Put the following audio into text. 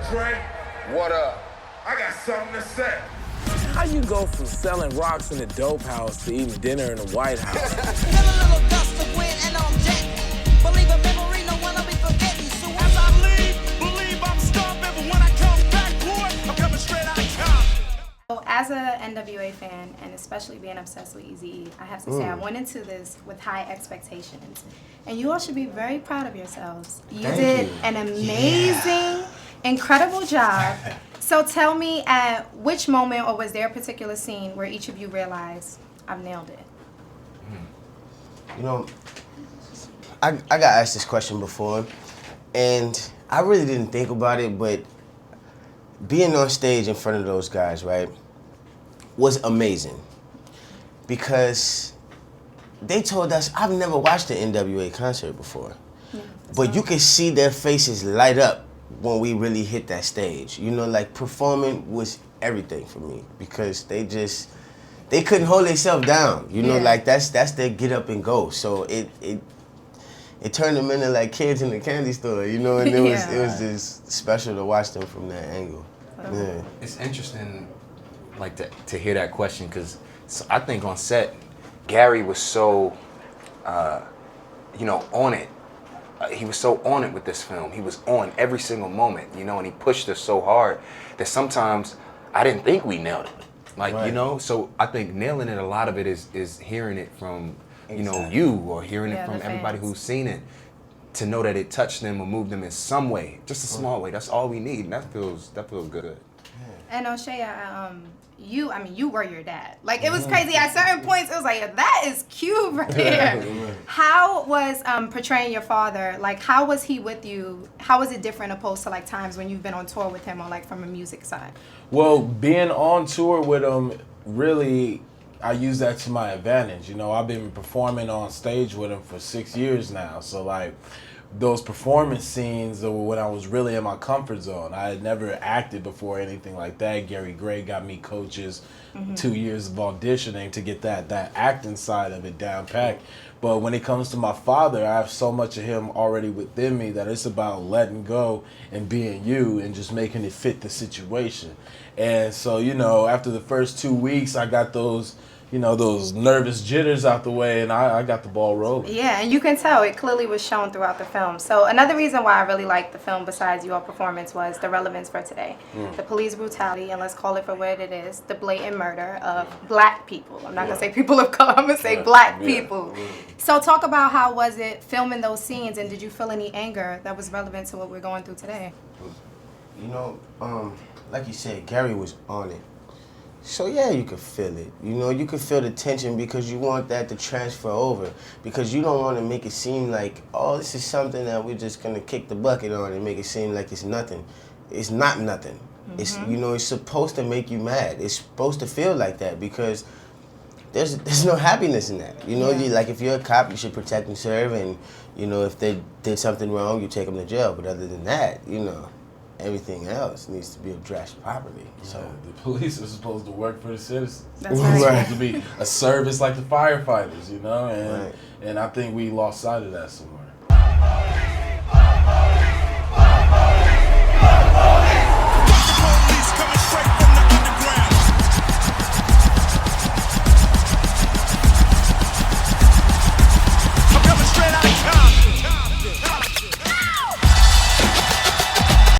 Dre, What up? I got something to say. How you go from selling rocks in the dope house to eating dinner in the White House? Feel a little gust of wind and I'm jet. Believe a memory, no one will be forgetting. So As I leave, believe I'm stomping, but when I come back, boy, I'm coming straight out of Compton. So as a NWA fan, and especially being obsessed with Eazy-E, I have to say I went into this with high expectations. And you all should be very proud of yourselves. You did an amazing, incredible job. So tell me at which moment, or was there a particular scene where each of you realized, I've nailed it? You know, I got asked this question before, and I really didn't think about it, but being on stage in front of those guys, right, was amazing. Because they told us, I've never watched an NWA concert before. Yeah, but you could see their faces light up when we really hit that stage. You know, like performing was everything for me because they couldn't hold themselves down. You know, like that's their get up and go. So it turned them into like kids in the candy store, you know, and it was just special to watch them from that angle. Yeah. It's interesting, like to hear that question, because I think on set, Gary was so, on it. He was so on it with this film. He was on every single moment, you know, and he pushed us so hard that sometimes I didn't think we nailed it. Like, you know, so I think nailing it, a lot of it is hearing it from, you know, you, or hearing it from everybody who's seen it, to know that it touched them or moved them in some way, just a small way. That's all we need, and that feels good. And O'Shea, you were your dad. Like, it was crazy. At certain points, it was like, that is cute right there. How was portraying your father, like, how was he with you? How was it different opposed to, like, times when you've been on tour with him or, like, from a music side? Well, being on tour with him, really, I use that to my advantage. You know, I've been performing on stage with him for 6 years now. So, like, those performance scenes were when I was really in my comfort zone. I had never acted before, anything like that. Gary Gray got me coaches, 2 years of auditioning to get that acting side of it down packed. But when it comes to my father, I have so much of him already within me that it's about letting go and being you and just making it fit the situation. And so, you know, after the first 2 weeks, I got those, you know, those nervous jitters out the way, and I got the ball rolling. Yeah, and you can tell it clearly was shown throughout the film. So another reason why I really liked the film, besides your performance, was the relevance for today. The police brutality, and let's call it for what it is, the blatant murder of black people. I'm not going to say people of color, I'm going to say black people. So talk about how was it filming those scenes, and did you feel any anger that was relevant to what we're going through today? You know, like you said, Gary was on it. So yeah, you could feel it. You know, you could feel the tension because you want that to transfer over. Because you don't want to make it seem like, oh, this is something that we're just going to kick the bucket on and make it seem like it's nothing. It's not nothing. It's, you know, it's supposed to make you mad. It's supposed to feel like that because there's no happiness in that. You know, like if you're a cop, you should protect and serve, and, you know, if they did something wrong, you take them to jail. But other than that, you know, everything else needs to be addressed properly. So the police are supposed to work for the citizens. That's It's right. supposed to be a service like the firefighters, you know, and I think we lost sight of that somewhere.